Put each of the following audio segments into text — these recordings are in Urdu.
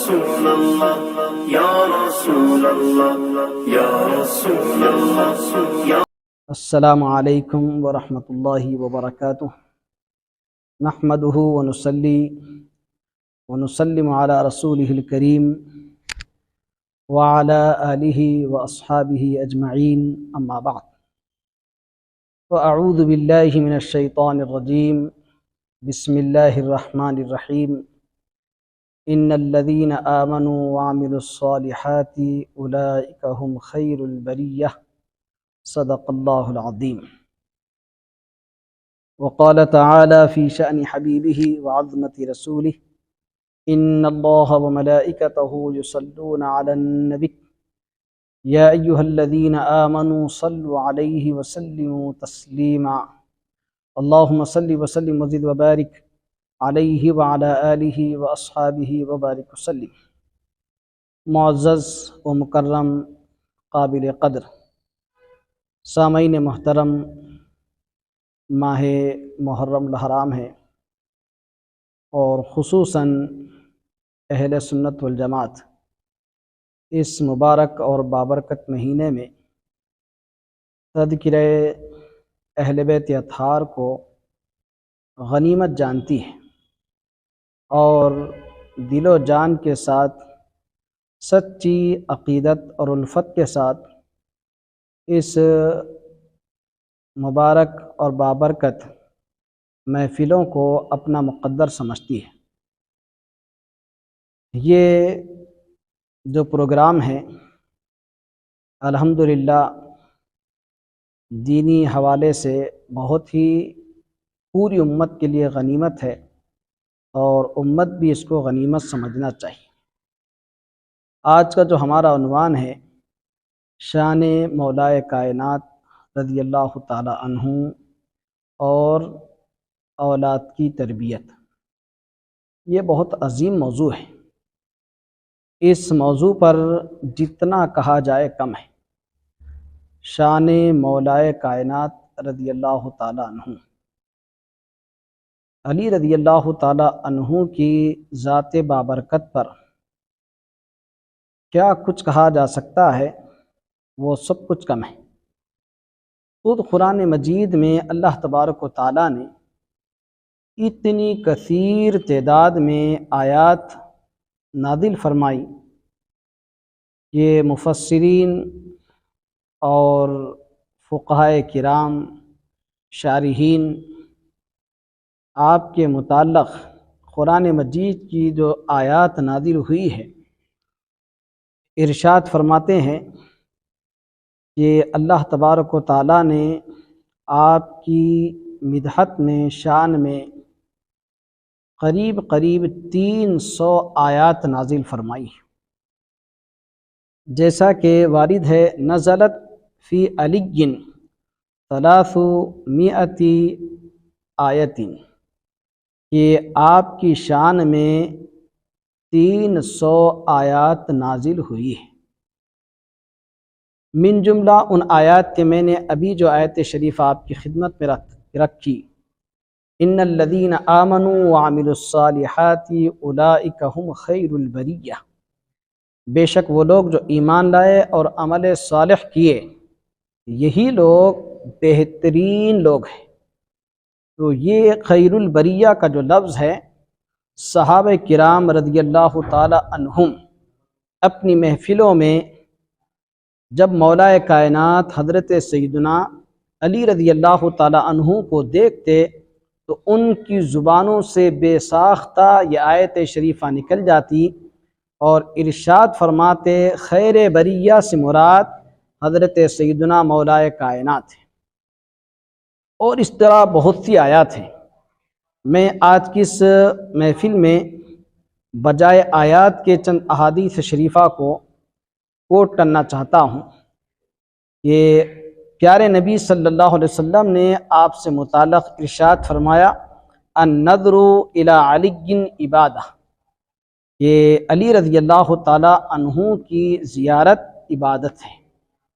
رسول اللہ یا رسول اللہ یا رسول اللہ یا السلام علیکم ورحمۃ اللہ وبرکاتہ۔ نحمدہ ونصلی ونسلم علی رسولہ الکریم وعلی آلہ واصحابہ اجمعین، اما بعد فاعوذ باللہ من الشیطان الرجیم، بسم اللہ الرحمن الرحیم۔ ان الذین آمنوا وعملوا الصالحات اولئک هم خیر البریہ، صدق اللہ العظیم۔ وقال تعالی فی شأن حبیبہ وعظمت رسولہ، ان اللہ وملائکتہ یصلون علی النبی یا ایہا الذین آمنوا صلوا علیہ وسلموا تسلیما، اللہم صل وسلم وزد وبارک علیہ وعلی آلہ واصحابہ وبارک وسلم۔ معزز و مکرم قابل قدر سامعین محترم، ماہ محرم الحرام ہے اور خصوصاً اہل سنت والجماعت اس مبارک اور بابرکت مہینے میں تذکرہ اہل بیت اطہار کو غنیمت جانتی ہے اور دل و جان کے ساتھ سچی عقیدت اور الفت کے ساتھ اس مبارک اور بابرکت محفلوں کو اپنا مقدر سمجھتی ہے۔ یہ جو پروگرام ہے الحمدللہ دینی حوالے سے بہت ہی پوری امت کے لیے غنیمت ہے اور امت بھی اس کو غنیمت سمجھنا چاہیے۔ آج کا جو ہمارا عنوان ہے شان مولائے کائنات رضی اللہ تعالی عنہ اور اولاد کی تربیت، یہ بہت عظیم موضوع ہے۔ اس موضوع پر جتنا کہا جائے کم ہے۔ شان مولائے کائنات رضی اللہ تعالی عنہ، علی رضی اللہ تعالی عنہ کی ذات بابرکت پر کیا کچھ کہا جا سکتا ہے، وہ سب کچھ کم ہے۔ خود قرآن مجید میں اللہ تبارک و تعالیٰ نے اتنی کثیر تعداد میں آیات نازل فرمائی کہ مفسرین اور فقہائے کرام شارحین آپ کے متعلق قرآن مجید کی جو آیات نازل ہوئی ہے ارشاد فرماتے ہیں کہ اللہ تبارک و تعالیٰ نے آپ کی مدحت میں، شان میں قریب 300 آیات نازل فرمائی، جیسا کہ وارد ہے نزلت فی علی 300 آیت، کہ آپ کی شان میں 300 آیات نازل ہوئی ہے۔ من جملہ ان آیات کے میں نے ابھی جو آیت شریف آپ کی خدمت میں رکھی، ان الذین آمنوا وعملوا الصالحات اولئک هم خیر البریہ، بے شک وہ لوگ جو ایمان لائے اور عمل صالح کیے یہی لوگ بہترین لوگ ہیں۔ تو یہ خیر البریہ کا جو لفظ ہے، صحابہ کرام رضی اللہ تعالی عنہم اپنی محفلوں میں جب مولائے کائنات حضرت سیدنا علی رضی اللہ تعالی عنہ کو دیکھتے تو ان کی زبانوں سے بے ساختہ یہ آیت شریفہ نکل جاتی اور ارشاد فرماتے خیر بریہ سے مراد حضرت سیدنا مولائے کائنات ہے۔ اور اس طرح بہت سی آیات ہیں۔ میں آج کی اس محفل میں بجائے آیات کے چند احادیث شریفہ کو کوٹ کرنا چاہتا ہوں کہ پیارے نبی صلی اللہ علیہ وسلم نے آپ سے متعلق ارشاد فرمایا النظر الی علی عبادہ، کہ علی رضی اللہ تعالی عنہ کی زیارت عبادت ہے۔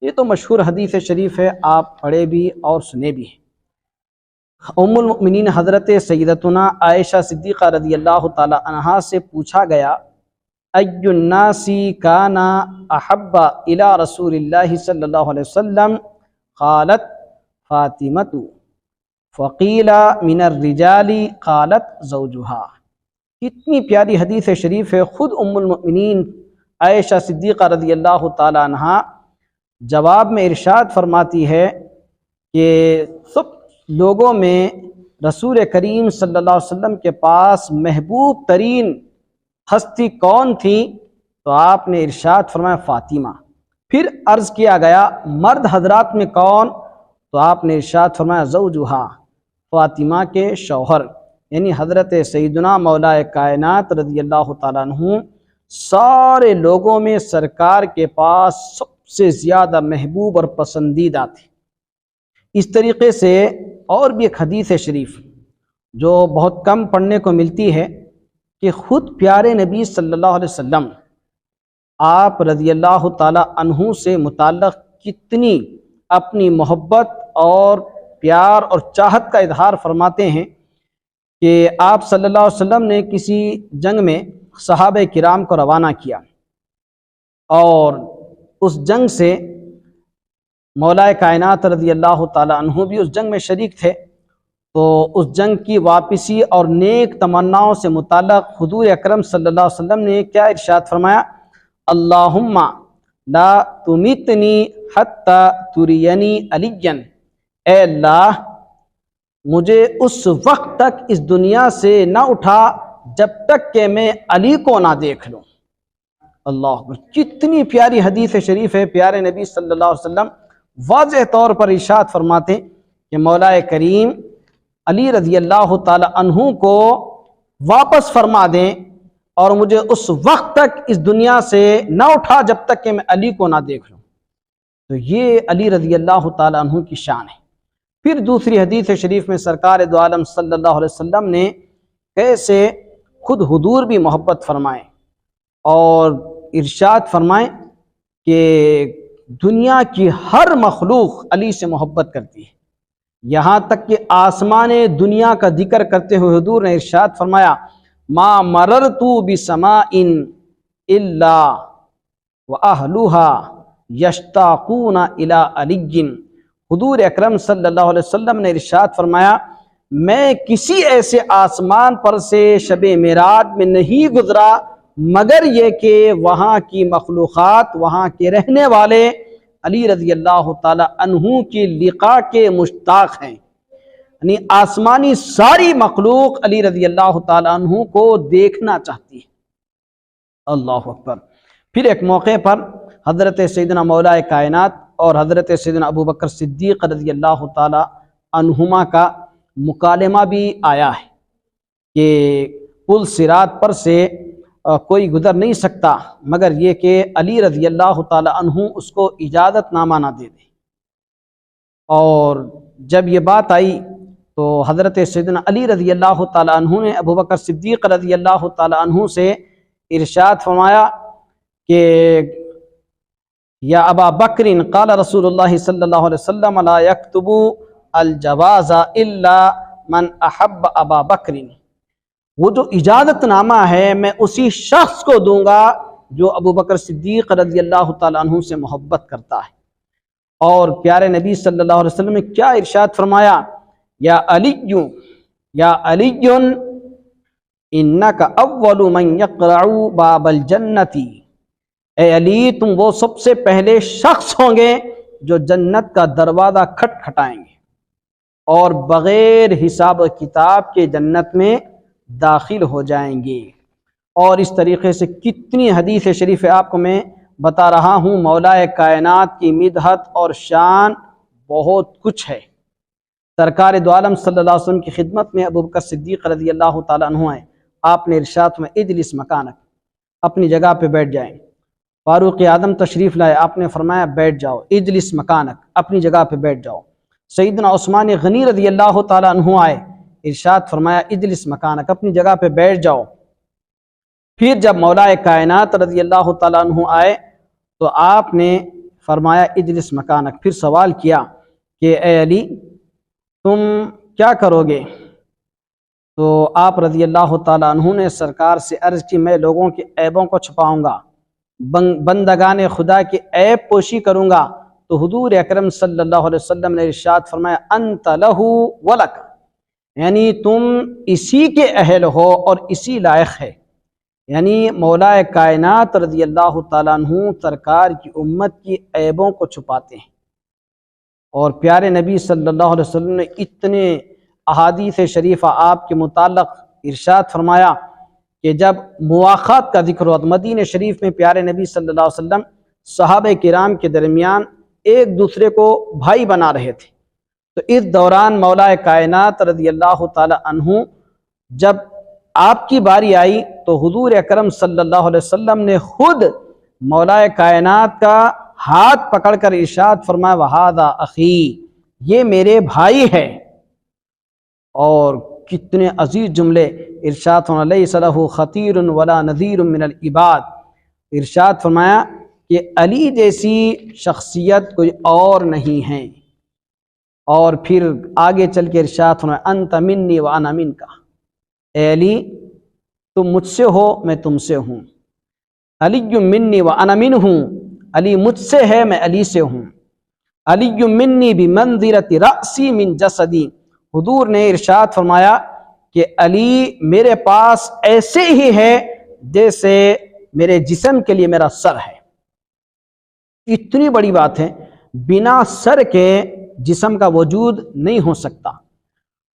یہ تو مشہور حدیث شریف ہے، آپ پڑھے بھی اور سنے بھی ہیں۔ ام المؤمنین حضرت سیدتنا عائشہ صدیقہ رضی اللہ تعالی عنہا سے پوچھا گیا ای الناس کان احب الی رسول اللہ صلی اللہ علیہ وسلم، قالت فاطمۃ، فقیل من الرجال قالت زوجہا۔ کتنی پیاری حدیث شریف ہے۔ خود ام المؤمنین عائشہ صدیقہ رضی اللہ تعالی عنہا جواب میں ارشاد فرماتی ہے کہ سب لوگوں میں رسول کریم صلی اللہ علیہ وسلم کے پاس محبوب ترین ہستی کون تھی؟ تو آپ نے ارشاد فرمایا فاطمہ۔ پھر عرض کیا گیا مرد حضرات میں کون؟ تو آپ نے ارشاد فرمایا زوجہا، فاطمہ کے شوہر یعنی حضرت سیدنا مولا کائنات رضی اللہ تعالیٰ عنہ سارے لوگوں میں سرکار کے پاس سب سے زیادہ محبوب اور پسندیدہ تھے۔ اس طریقے سے اور بھی ایک حدیث شریف جو بہت کم پڑھنے کو ملتی ہے کہ خود پیارے نبی صلی اللہ علیہ وسلم آپ رضی اللہ تعالیٰ عنہ سے متعلق کتنی اپنی محبت اور پیار اور چاہت کا اظہار فرماتے ہیں کہ آپ صلی اللہ علیہ وسلم نے کسی جنگ میں صحابہ کرام کو روانہ کیا اور اس جنگ سے مولا کائنات رضی اللہ تعالیٰ عنہ بھی اس جنگ میں شریک تھے۔ تو اس جنگ کی واپسی اور نیک تمناؤں سے متعلق حضور اکرم صلی اللہ علیہ وسلم نے کیا ارشاد فرمایا؟ اللہم لا تمیتنی حتی ترینی علیًا، اے اللہ مجھے اس وقت تک اس دنیا سے نہ اٹھا جب تک کہ میں علی کو نہ دیکھ لوں۔ اللہ اکبر، کتنی پیاری حدیث شریف ہے۔ پیارے نبی صلی اللہ علیہ وسلم واضح طور پر ارشاد فرماتے کہ مولا کریم علی رضی اللہ تعالی عنہ کو واپس فرما دیں اور مجھے اس وقت تک اس دنیا سے نہ اٹھا جب تک کہ میں علی کو نہ دیکھ لوں۔ تو یہ علی رضی اللہ تعالی عنہ کی شان ہے۔ پھر دوسری حدیث شریف میں سرکار دو عالم صلی اللہ علیہ وسلم نے کیسے خود حضور بھی محبت فرمائیں اور ارشاد فرمائیں کہ دنیا کی ہر مخلوق علی سے محبت کرتی ہے، یہاں تک کہ آسمان دنیا کا ذکر کرتے ہوئے حضور نے ارشاد فرمایا ما مررت بسماء الا واهلها یشتاقون الی علی۔ حضور اکرم صلی اللہ علیہ وسلم نے ارشاد فرمایا میں کسی ایسے آسمان پر سے شب معراج میں نہیں گزرا مگر یہ کہ وہاں کی مخلوقات، وہاں کے رہنے والے علی رضی اللہ تعالی عنہ کی لقاء کے مشتاق ہیں، یعنی آسمانی ساری مخلوق علی رضی اللہ تعالی عنہ کو دیکھنا چاہتی ہے۔ اللہ اکبر۔ پھر ایک موقع پر حضرت سیدنا مولا کائنات اور حضرت سیدنا ابو بکر صدیق رضی اللہ تعالی عنہما کا مکالمہ بھی آیا ہے کہ پل صراط پر سے کوئی گزر نہیں سکتا مگر یہ کہ علی رضی اللہ تعالی عنہ اس کو اجازت نامہ نہ دے دے۔ اور جب یہ بات آئی تو حضرت سیدنا علی رضی اللہ تعالی عنہ نے ابو بکر صدیق رضی اللہ تعالی عنہ سے ارشاد فرمایا کہ یا ابا بکر قال رسول اللہ صلی اللہ علیہ وسلم لا یکتب الجواز الا من احب ابا بکر، وہ جو اجازت نامہ ہے میں اسی شخص کو دوں گا جو ابو بکر صدیق رضی اللہ تعالی عنہ سے محبت کرتا ہے۔ اور پیارے نبی صلی اللہ علیہ وسلم نے کیا ارشاد فرمایا؟ یا علی انک اول من یقرع باب الجنت، اے علی تم وہ سب سے پہلے شخص ہوں گے جو جنت کا دروازہ کھٹکھٹائیں گے اور بغیر حساب و کتاب کے جنت میں داخل ہو جائیں گے۔ اور اس طریقے سے کتنی حدیث شریف آپ کو میں بتا رہا ہوں۔ مولا کائنات کی مدحت اور شان بہت کچھ ہے۔ سرکار دو عالم صلی اللہ علیہ وسلم کی خدمت میں ابو بکر صدیق رضی اللہ تعالی عنہ آئے، آپ نے ارشاد میں اجلس مکانک، اپنی جگہ پہ بیٹھ جائیں۔ فاروق اعظم تشریف لائے، آپ نے فرمایا بیٹھ جاؤ، اجلس مکانک، اپنی جگہ پہ بیٹھ جاؤ۔ سیدنا عثمان غنی رضی اللہ تعالی عنہ آئے، ارشاد فرمایا اجلس مکانک، اپنی جگہ پہ بیٹھ جاؤ۔ پھر جب مولا کائنات رضی اللہ تعالی عنہ آئے تو آپ نے فرمایا اجلس مکانک۔ پھر سوال کیا کہ اے علی تم کیا کرو گے؟ تو آپ رضی اللہ تعالیٰ عنہ نے سرکار سے عرض کی میں لوگوں کے عیبوں کو چھپاؤں گا، بندگان خدا کی عیب پوشی کروں گا۔ تو حضور اکرم صلی اللہ علیہ وسلم نے ارشاد فرمایا انت لہ ولک، یعنی تم اسی کے اہل ہو اور اسی لائق ہے۔ یعنی مولا کائنات رضی اللہ تعالیٰ عنہ سرکار کی امت کی عیبوں کو چھپاتے ہیں، اور پیارے نبی صلی اللہ علیہ وسلم نے اتنے احادیث شریفہ آپ کے متعلق ارشاد فرمایا کہ جب مواخات کا ذکر ہوا، مدینہ شریف میں پیارے نبی صلی اللہ علیہ وسلم صحابہ کرام کے درمیان ایک دوسرے کو بھائی بنا رہے تھے، تو اس دوران مولا کائنات رضی اللہ تعالی عنہ جب آپ کی باری آئی تو حضور اکرم صلی اللہ علیہ وسلم نے خود مولا کائنات کا ہاتھ پکڑ کر ارشاد فرمایا وہذا اخی، یہ میرے بھائی ہے۔ اور کتنے عزیز جملے ارشاد فرمایا لیس لہ خطیر ولا نذیر من العباد، ارشاد فرمایا کہ علی جیسی شخصیت کوئی اور نہیں ہے۔ اور پھر آگے چل کے ارشاد فرمایا انت منی وانا منک، اے علی تم مجھ سے ہو میں تم سے ہوں، علی منی وانا منہ، علی مجھ سے ہے میں علی سے ہوں، علی منی بمنزلۃ رأسی من جسدی، حضور نے ارشاد فرمایا کہ علی میرے پاس ایسے ہی ہے جیسے میرے جسم کے لیے میرا سر ہے۔ اتنی بڑی بات ہے، بنا سر کے جسم کا وجود نہیں ہو سکتا،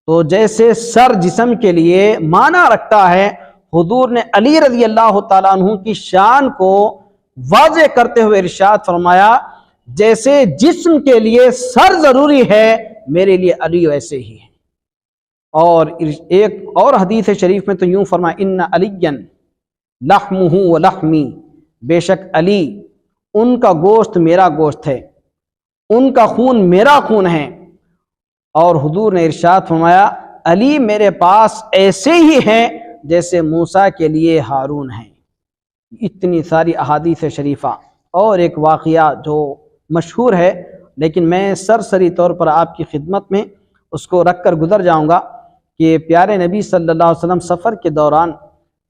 تو جیسے سر جسم کے لیے معنی رکھتا ہے، حضور نے علی رضی اللہ تعالیٰ عنہ کی شان کو واضح کرتے ہوئے ارشاد فرمایا جیسے جسم کے لیے سر ضروری ہے میرے لیے علی ویسے ہی ہے۔ اور ایک اور حدیث شریف میں تو یوں فرمایا ان علی لحمہ و لحمی، بے شک علی ان کا گوشت میرا گوشت ہے، ان کا خون میرا خون ہے۔ اور حضور نے ارشاد فرمایا علی میرے پاس ایسے ہی ہیں جیسے موسیٰ کے لیے ہارون ہیں۔ اتنی ساری احادیث شریفہ، اور ایک واقعہ جو مشہور ہے لیکن میں سرسری طور پر آپ کی خدمت میں اس کو رکھ کر گزر جاؤں گا کہ پیارے نبی صلی اللہ علیہ وسلم سفر کے دوران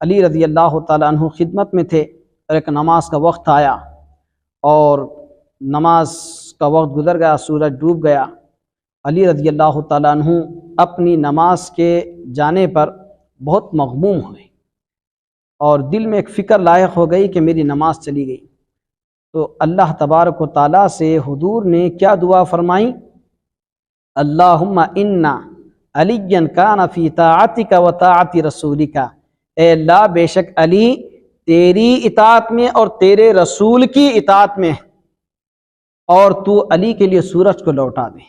علی رضی اللہ تعالیٰ عنہ خدمت میں تھے، اور ایک نماز کا وقت آیا اور نماز کا وقت گزر گیا، سورج ڈوب گیا۔ علی رضی اللہ تعالیٰ عنہ اپنی نماز کے جانے پر بہت مغموم ہوئے اور دل میں ایک فکر لاحق ہو گئی کہ میری نماز چلی گئی۔ تو اللہ تبارک و تعالیٰ سے حضور نے کیا دعا فرمائی؟ اللہم انا علی کان فی طاعتک و طاعت رسولک، اے اللہ بے شک علی تیری اطاعت میں اور تیرے رسول کی اطاعت میں، اور تو علی کے لیے سورج کو لوٹا دے۔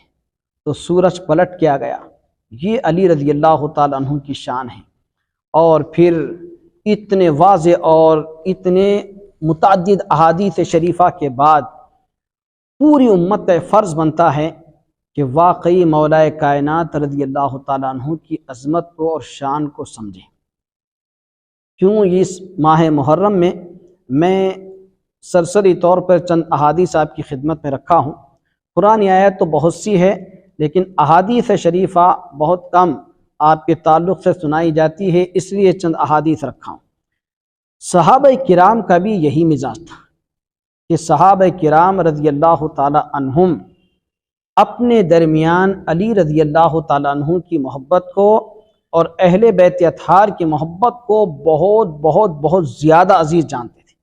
تو سورج پلٹ کے آ گیا۔ یہ علی رضی اللہ تعالیٰ عنہ کی شان ہے۔ اور پھر اتنے واضح اور اتنے متعدد احادیث شریفہ کے بعد پوری امت کا فرض بنتا ہے کہ واقعی مولا کائنات رضی اللہ تعالیٰ عنہ کی عظمت کو اور شان کو سمجھیں۔ کیوں اس ماہ محرم میں سرسری طور پر چند احادیث آپ کی خدمت میں رکھا ہوں۔ قرآن آیت تو بہت سی ہے لیکن احادیث شریفہ بہت کم آپ کے تعلق سے سنائی جاتی ہے، اس لیے چند احادیث رکھا ہوں۔ صحابہ کرام کا بھی یہی مزاج تھا کہ صحابہ کرام رضی اللہ تعالی عنہم اپنے درمیان علی رضی اللہ تعالی عنہ کی محبت کو اور اہل بیت اطہار کی محبت کو بہت بہت بہت زیادہ عزیز جانتے تھے۔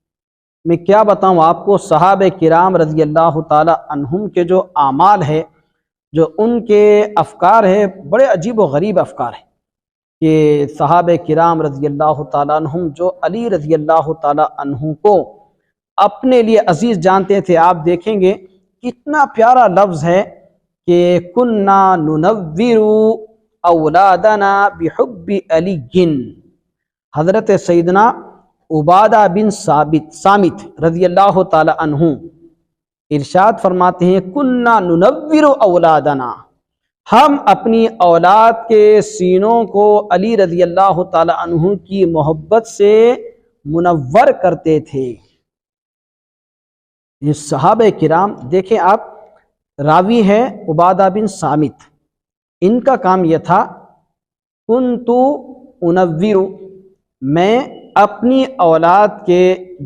میں کیا بتاؤں آپ کو، صحابہ کرام رضی اللہ تعالی عنہم کے جو اعمال ہے، جو ان کے افکار ہے، بڑے عجیب و غریب افکار ہیں کہ صحابہ کرام رضی اللہ تعالیٰ عنہم جو علی رضی اللہ تعالیٰ عنہ کو اپنے لیے عزیز جانتے تھے۔ آپ دیکھیں گے کتنا پیارا لفظ ہے کہ کننا ننور اولادنا بحب علی، حضرت سیدنا عبادہ بن صامت رضی اللہ تعالیٰ عنہ ارشاد فرماتے ہیں کننا ننور اولادنا، ہم اپنی اولاد کے سینوں کو علی رضی اللہ تعالی عنہ کی محبت سے منور کرتے تھے۔ یہ صحابہ کرام دیکھیں آپ، راوی ہے عبادہ بن صامت، ان کا کام یہ تھا کنت انور، میں اپنی اولاد کے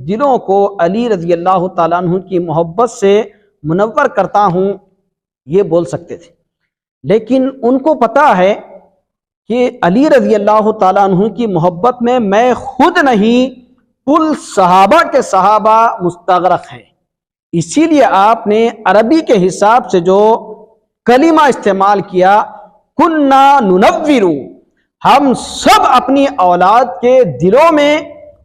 دلوں کو علی رضی اللہ تعالیٰ عنہ کی محبت سے منور کرتا ہوں، یہ بول سکتے تھے، لیکن ان کو پتا ہے کہ علی رضی اللہ تعالیٰ عنہ کی محبت میں خود نہیں، کل صحابہ کے صحابہ مستغرق ہیں۔ اسی لیے آپ نے عربی کے حساب سے جو کلمہ استعمال کیا، کننا ننور، ہم سب اپنی اولاد کے دلوں میں،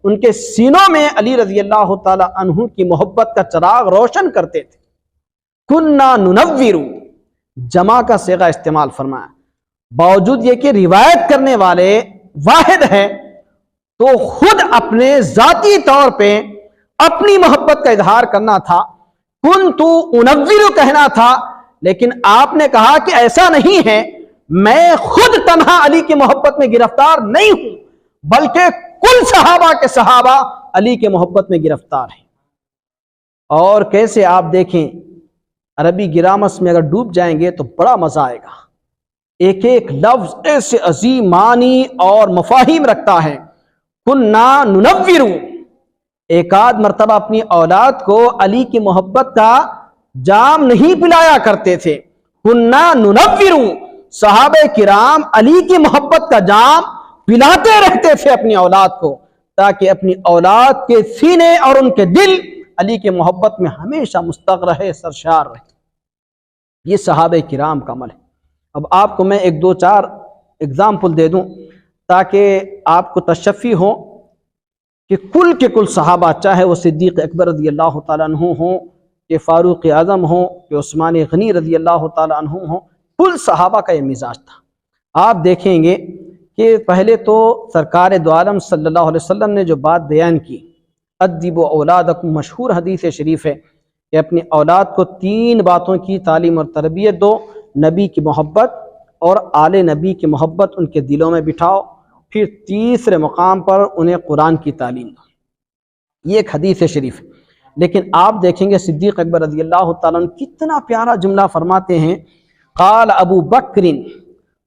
ان کے سینوں میں علی رضی اللہ تعالی عنہ کی محبت کا چراغ روشن کرتے تھے۔ کننا ننور، جمع کا صیغہ استعمال فرمایا، باوجود یہ کہ روایت کرنے والے واحد ہیں، تو خود اپنے ذاتی طور پہ اپنی محبت کا اظہار کرنا تھا، کنتو انور کہنا تھا، لیکن آپ نے کہا کہ ایسا نہیں ہے، میں خود تنہا علی کی محبت میں گرفتار نہیں ہوں، بلکہ کل صحابہ کے صحابہ علی کے محبت میں گرفتار ہیں۔ اور کیسے آپ دیکھیں، عربی گرامر میں اگر ڈوب جائیں گے تو بڑا مزہ آئے گا، ایک ایک لفظ ایسے عظیم معنی اور مفاہیم رکھتا ہے۔ کننا ننور، ایک آدھ مرتبہ اپنی اولاد کو علی کی محبت کا جام نہیں پلایا کرتے تھے، کننا ننور، صحابہ کرام علی کی محبت کا جام پلاتے رہتے تھے اپنی اولاد کو، تاکہ اپنی اولاد کے سینے اور ان کے دل علی کی محبت میں ہمیشہ مستغرق رہے، سرشار رہے۔ یہ صحابہ کرام کا عمل ہے۔ اب آپ کو میں ایک دو چار اگزامپل دے دوں تاکہ آپ کو تشفی ہو کہ کل کے کل صحابہ، چاہے وہ صدیق اکبر رضی اللہ تعالیٰ عنہ ہوں، کہ فاروق اعظم ہوں، کہ عثمان غنی رضی اللہ تعالیٰ عنہ ہوں، کل صحابہ کا یہ مزاج تھا۔ آپ دیکھیں گے کہ پہلے تو سرکار دو عالم صلی اللہ علیہ وسلم نے جو بات بیان کی، ادبوا اولادکم، مشہور حدیث شریف ہے کہ اپنی اولاد کو 3 باتوں کی تعلیم اور تربیت دو، نبی کی محبت اور آل نبی کی محبت ان کے دلوں میں بٹھاؤ، پھر تیسرے مقام پر انہیں قرآن کی تعلیم دو۔ یہ ایک حدیث شریف ہے، لیکن آپ دیکھیں گے صدیق اکبر رضی اللہ تعالیٰ عنہ کتنا پیارا جملہ فرماتے ہیں، قال ابو بکر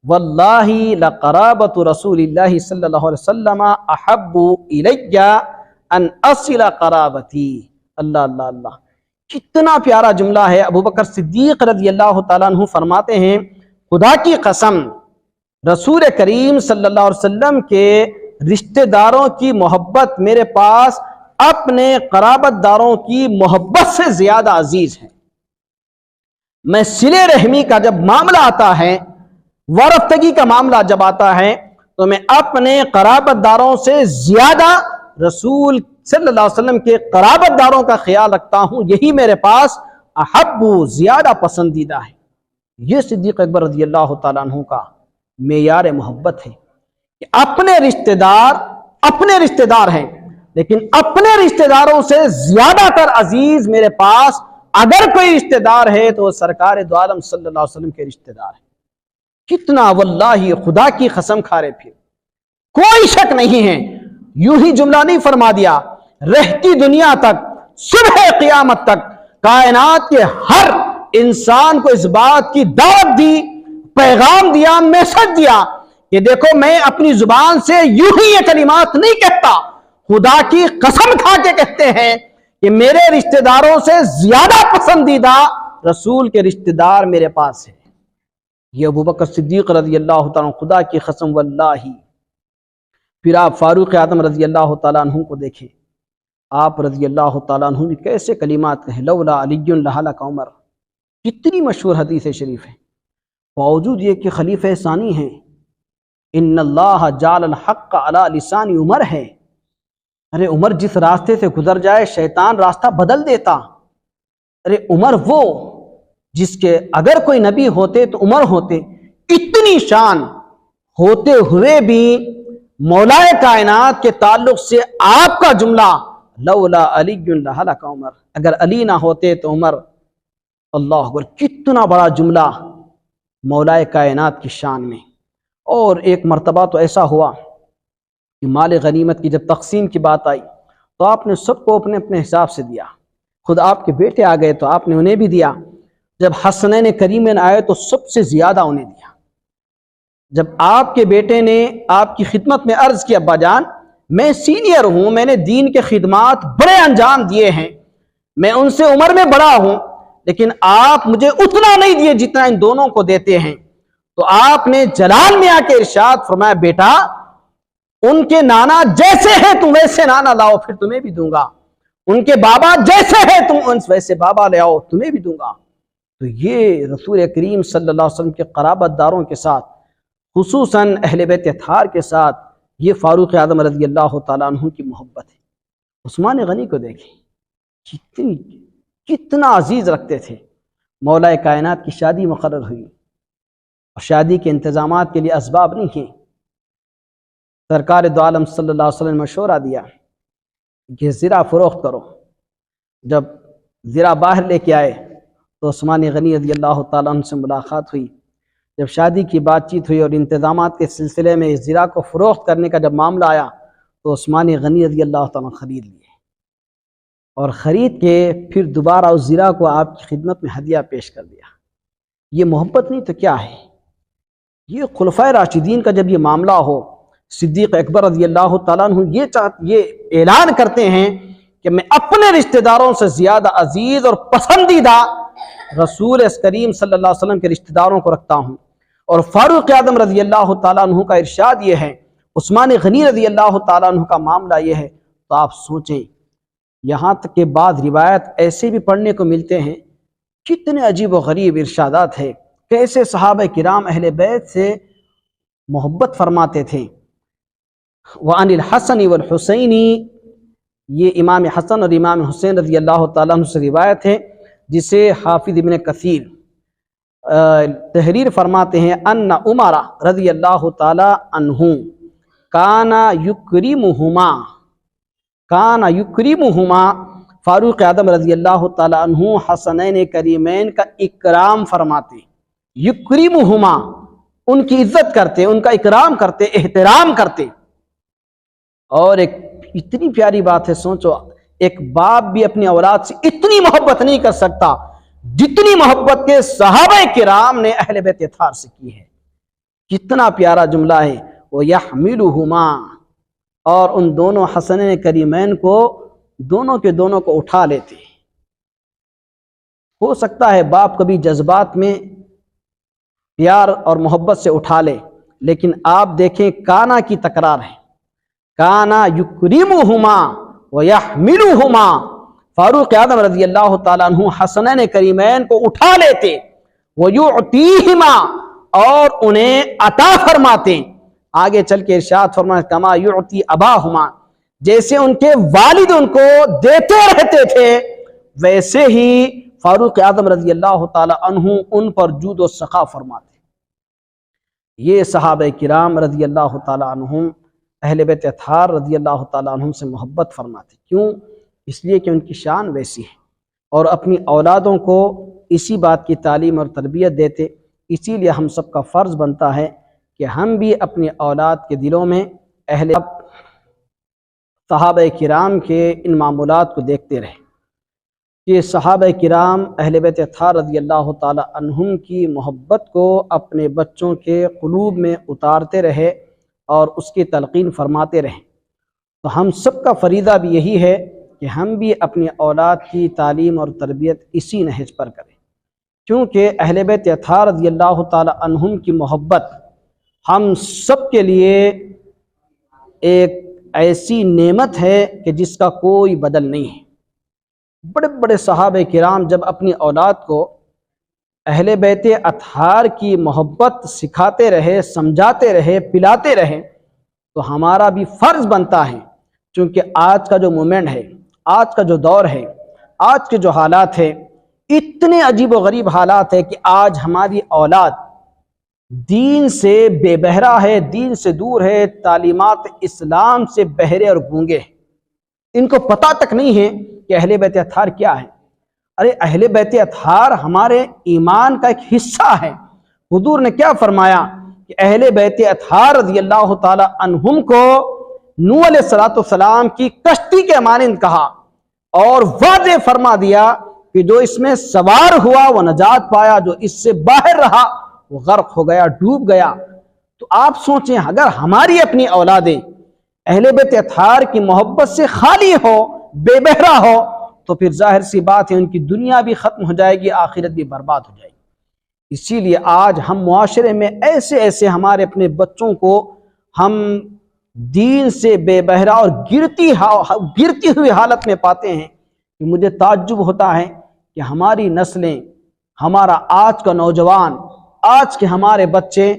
واللہ لقرابۃ رسول اللہ صلی اللہ علیہ وسلم احب الی ان اصل قرابتی۔ اللہ اللہ اللہ، کتنا پیارا جملہ ہے۔ ابو بکر صدیق رضی اللہ تعالیٰ عنہ فرماتے ہیں، خدا کی قسم، رسول کریم صلی اللہ علیہ وسلم کے رشتہ داروں کی محبت میرے پاس اپنے قرابت داروں کی محبت سے زیادہ عزیز ہے۔ میں صلہ رحمی کا جب معاملہ آتا ہے، وارفتگی کا معاملہ جب آتا ہے، تو میں اپنے قرابت داروں سے زیادہ رسول صلی اللہ علیہ وسلم کے قرابت داروں کا خیال رکھتا ہوں، یہی میرے پاس احب، زیادہ پسندیدہ ہے۔ یہ صدیق اکبر رضی اللہ تعالیٰ عنہ کا معیار محبت ہے کہ اپنے رشتہ دار ہیں، لیکن اپنے رشتہ داروں سے زیادہ تر عزیز میرے پاس اگر کوئی رشتہ دار ہے تو وہ سرکار دو عالم صلی اللہ علیہ وسلم کے رشتہ دار ہے۔ کتنا، واللہ، خدا کی قسم کھا رہے، پھر کوئی شک نہیں ہے، یوں ہی جملہ نہیں فرما دیا، رہتی دنیا تک، صبح قیامت تک، کائنات کے ہر انسان کو اس بات کی دعوت دی، پیغام دیا، میسج دیا کہ دیکھو میں اپنی زبان سے یوں ہی یہ کلمات نہیں کہتا، خدا کی قسم کھا کے کہتے ہیں کہ میرے رشتہ داروں سے زیادہ پسندیدہ رسول کے رشتہ دار میرے پاس ہے۔ یہ ابو بکر صدیق رضی اللہ تعالیٰ عنہ، خدا کی قسم واللہ۔ پھر آپ فاروق اعظم رضی اللہ تعالیٰ عنہ کو دیکھیں، آپ رضی اللہ تعالیٰ عنہ بھی کیسے کلمات کہیں، لولا علی لہلک عمر، کتنی مشہور حدیث شریف ہے، باوجود یہ کہ خلیفہ ثانی ہیں، ان اللہ جعل الحق علی لسان عمر ہے۔ ارے عمر جس راستے سے گزر جائے شیطان راستہ بدل دیتا۔ ارے عمر وہ جس کے اگر کوئی نبی ہوتے تو عمر ہوتے، اتنی شان ہوتے ہوئے بھی مولا کائنات کے تعلق سے آپ کا جملہ لولا علی لہلک عمر، اگر علی نہ ہوتے تو عمر۔ اللہ اکبر، کتنا بڑا جملہ مولا کائنات کی شان میں۔ اور ایک مرتبہ تو ایسا ہوا کہ مال غنیمت کی جب تقسیم کی بات آئی تو آپ نے سب کو اپنے اپنے حساب سے دیا، خود آپ کے بیٹے آ گئے تو آپ نے انہیں بھی دیا، جب حسنین کریمین آئے تو سب سے زیادہ انہیں دیا۔ جب آپ کے بیٹے نے آپ کی خدمت میں عرض کیا ابا جان میں سینئر ہوں، میں نے دین کے خدمات بڑے انجام دیے ہیں، میں ان سے عمر میں بڑا ہوں، لیکن آپ مجھے اتنا نہیں دیے جتنا ان دونوں کو دیتے ہیں، تو آپ نے جلال میں آ کے ارشاد فرمایا بیٹا ان کے نانا جیسے ہیں تم ویسے نانا لاؤ پھر تمہیں بھی دوں گا، ان کے بابا جیسے ہیں تم ویسے بابا لے آؤ تمہیں بھی دوں گا۔ تو یہ رسول کریم صلی اللہ علیہ وسلم کے قرابت داروں کے ساتھ، خصوصاً اہل بیت اطہار کے ساتھ، یہ فاروق اعظم رضی اللہ تعالیٰ عنہ کی محبت ہے۔ عثمان غنی کو دیکھیں کتنا عزیز رکھتے تھے۔ مولا کائنات کی شادی مقرر ہوئی اور شادی کے انتظامات کے لیے اسباب نہیں ہیں، سرکار دو عالم صلی اللہ علیہ وسلم نے مشورہ دیا کہ زرہ فروخت کرو۔ جب زرہ باہر لے کے آئے تو عثمان غنی رضی اللہ تعالیٰ عنہ سے ملاقات ہوئی۔ جب شادی کی بات چیت ہوئی اور انتظامات کے سلسلے میں زرہ کو فروخت کرنے کا جب معاملہ آیا تو عثمان غنی رضی اللہ تعالیٰ عنہ خرید لیے، اور خرید کے پھر دوبارہ اس زرہ کو آپ کی خدمت میں ہدیہ پیش کر دیا۔ یہ محبت نہیں تو کیا ہے؟ یہ خلفائے راشدین کا جب یہ معاملہ ہو، صدیق اکبر رضی اللہ تعالیٰ عنہ یہ اعلان کرتے ہیں کہ میں اپنے رشتہ داروں سے زیادہ عزیز اور پسندیدہ رسول کریم صلی اللہ علیہ وسلم کے رشتہ داروں کو رکھتا ہوں۔ اور فاروق اعظم رضی اللہ تعالیٰ عنہ کا ارشاد یہ ہے، عثمان غنی رضی اللہ تعالیٰ عنہ کا معاملہ یہ ہے، تو آپ سوچیں یہاں تک کہ بعض روایت ایسے بھی پڑھنے کو ملتے ہیں، کتنے عجیب و غریب ارشادات ہیں، کیسے صحابہ کرام اہل بیت سے محبت فرماتے تھے۔ وعن الحسن والحسین، یہ امام حسن اور امام حسین رضی اللہ تعالیٰ عنہ سے روایت ہے، جسے حافظ ابن کثیر تحریر فرماتے ہیں ان عمر رضی اللہ تعالیٰ عنہ کانا یکرمہما، فاروق اعظم رضی اللہ تعالیٰ عنہ حسنین کریمین کا اکرام فرماتے، یکرمہما ان کی عزت کرتے، ان کا اکرام کرتے، احترام کرتے۔ اور ایک اتنی پیاری بات ہے، سوچو ایک باپ بھی اپنی اولاد سے اتنی محبت نہیں کر سکتا جتنی محبت کے صحابہ کرام نے اہل بیت اطہار سے کی ہے۔ کتنا پیارا جملہ ہے، وَيَحْمِلُهُمَا، اور ان دونوں حسنین کریمین کو دونوں کے دونوں کو اٹھا لیتے۔ ہو سکتا ہے باپ کبھی جذبات میں پیار اور محبت سے اٹھا لے، لیکن آپ دیکھیں کانا کی تکرار ہے، کانا یکرمہما ویحملہما، فاروق اعظم رضی اللہ تعالیٰ عنہ حسنین کریمین کو اٹھا لیتے، ویعطیہما، اور انہیں عطا فرماتے۔ آگے چل کے ارشاد فرماتے کما یعطی اباہما، جیسے ان کے والد ان کو دیتے رہتے تھے ویسے ہی فاروق اعظم رضی اللہ تعالیٰ عنہ ان پر جود و سخا فرماتے۔ یہ صحابہ کرام رضی اللہ تعالیٰ عنہم اہل بیت اطہار رضی اللہ تعالیٰ عنہم سے محبت فرماتے، کیوں؟ اس لیے کہ ان کی شان ویسی ہے، اور اپنی اولادوں کو اسی بات کی تعلیم اور تربیت دیتے۔ اسی لیے ہم سب کا فرض بنتا ہے کہ ہم بھی اپنی اولاد کے دلوں میں اہل صحابہ کرام کے ان معمولات کو دیکھتے رہیں، کہ صحابہ کرام اہل بیت اطہار رضی اللہ تعالیٰ عنہم کی محبت کو اپنے بچوں کے قلوب میں اتارتے رہے اور اس کی تلقین فرماتے رہیں۔ تو ہم سب کا فریضہ بھی یہی ہے کہ ہم بھی اپنی اولاد کی تعلیم اور تربیت اسی نہج پر کریں، کیونکہ اہل بیت اطہار رضی اللہ تعالیٰ عنہم کی محبت ہم سب کے لیے ایک ایسی نعمت ہے کہ جس کا کوئی بدل نہیں ہے۔ بڑے بڑے صحابہ کرام جب اپنی اولاد کو اہل بیت اطہار کی محبت سکھاتے رہے، سمجھاتے رہے، پلاتے رہے، تو ہمارا بھی فرض بنتا ہے، چونکہ آج کا جو مومنٹ ہے، آج کا جو دور ہے، آج کے جو حالات ہیں، اتنے عجیب و غریب حالات ہیں کہ آج ہماری اولاد دین سے بے بہرا ہے، دین سے دور ہے، تعلیمات اسلام سے بہرے اور گونگے ہیں۔ ان کو پتہ تک نہیں ہے کہ اہل بیت اطہار کیا ہے۔ ارے اہل بیت اطہار ہمارے ایمان کا ایک حصہ ہے۔ حضور نے کیا فرمایا کہ اہل بیت اطہار رضی اللہ تعالی عنہم کو نوح علیہ السلام کی کشتی کے مانند کہا، اور واضح فرما دیا کہ جو اس میں سوار ہوا وہ نجات پایا، جو اس سے باہر رہا وہ غرق ہو گیا، ڈوب گیا۔ تو آپ سوچیں اگر ہماری اپنی اولادیں اہل بیت اطہار کی محبت سے خالی ہو، بے بہرا ہو، تو پھر ظاہر سی بات ہے ان کی دنیا بھی ختم ہو جائے گی، آخرت بھی برباد ہو جائے گی۔ اسی لیے آج ہم معاشرے میں ایسے ہمارے اپنے بچوں کو ہم دین سے بے بہرا اور گرتی ہوئی حالت میں پاتے ہیں کہ مجھے تعجب ہوتا ہے کہ ہماری نسلیں، ہمارا آج کا نوجوان، آج کے ہمارے بچے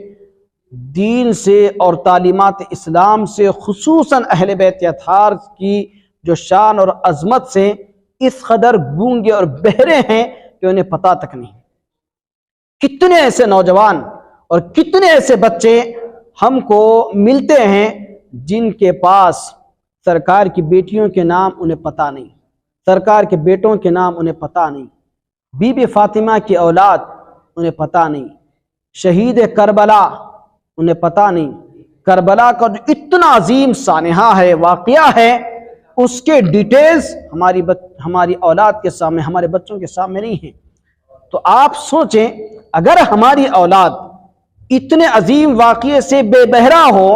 دین سے اور تعلیمات اسلام سے، خصوصاً اہل بیت اطہار کی جو شان اور عظمت سے اس قدر گونگے اور بہرے ہیں کہ انہیں پتہ تک نہیں۔ کتنے ایسے نوجوان اور کتنے ایسے بچے ہم کو ملتے ہیں جن کے پاس سرکار کی بیٹیوں کے نام انہیں پتہ نہیں، سرکار کے بیٹوں کے نام انہیں پتہ نہیں، بی بی فاطمہ کی اولاد انہیں پتہ نہیں، شہید کربلا انہیں پتہ نہیں، کربلا کا جو اتنا عظیم سانحہ ہے، واقعہ ہے، اس کے ڈیٹیلز ہماری اولاد کے سامنے، ہمارے بچوں کے سامنے نہیں ہیں۔ تو آپ سوچیں اگر ہماری اولاد اتنے عظیم واقعے سے بے بہرا ہو،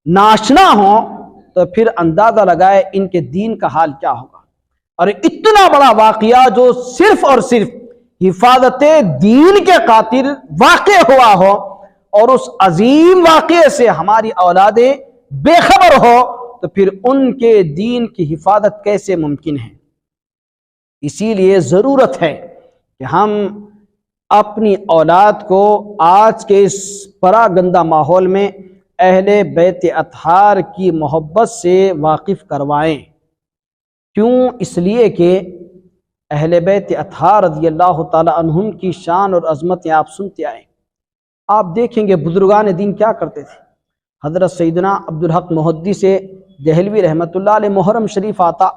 ناشنا ہو، تو پھر اندازہ لگائے ان کے دین کا حال کیا ہوگا۔ اور اتنا بڑا واقعہ جو صرف اور صرف حفاظت دین کے خاطر واقع ہوا ہو، اور اس عظیم واقعے سے ہماری اولادیں بے خبر ہو، تو پھر ان کے دین کی حفاظت کیسے ممکن ہے۔ اسی لیے ضرورت ہے کہ ہم اپنی اولاد کو آج کے اس پراگندہ ماحول میں اہل بیت اطہار کی محبت سے واقف کروائیں۔ کیوں؟ اس لیے کہ اہل بیت اطہار رضی اللہ تعالی عنہم کی شان اور عظمتیں آپ سنتے آئے۔ آپ دیکھیں گے بزرگان دین کیا کرتے تھے۔ حضرت سیدنا عبدالحق محدث سے دہلوی رحمۃ اللہ علیہ محرم شریف آتا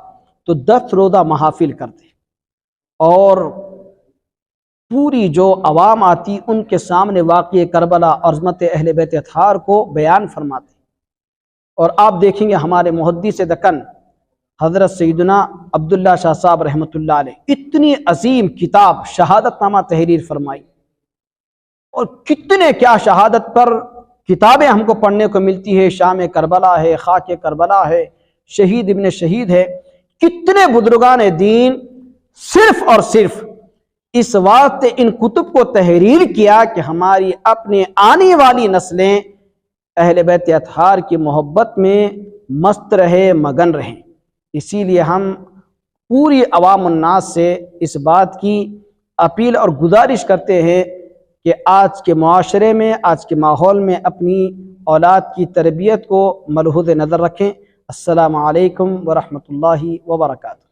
تو 10 روزہ محافل کرتے، اور پوری جو عوام آتی ان کے سامنے واقع کربلا اور عظمت اہل بیت اطہار کو بیان فرماتے۔ اور آپ دیکھیں گے ہمارے محدث دکن حضرت سیدنا عبداللہ شاہ صاحب رحمۃ اللہ علیہ اتنی عظیم کتاب شہادت نامہ تحریر فرمائی، اور کتنے کیا شہادت پر کتابیں ہم کو پڑھنے کو ملتی ہے، شام کربلا ہے، خاک کربلا ہے، شہید ابن شہید ہے۔ کتنے بزرگان دین صرف اور صرف اس واسطے ان کتب کو تحریر کیا کہ ہماری اپنے آنے والی نسلیں اہل بیت اطہار کی محبت میں مست رہے، مگن رہیں۔ اسی لیے ہم پوری عوام الناس سے اس بات کی اپیل اور گزارش کرتے ہیں کہ آج کے معاشرے میں، آج کے ماحول میں اپنی اولاد کی تربیت کو ملحوظ نظر رکھیں۔ السلام علیکم ورحمۃ اللہ وبرکاتہ۔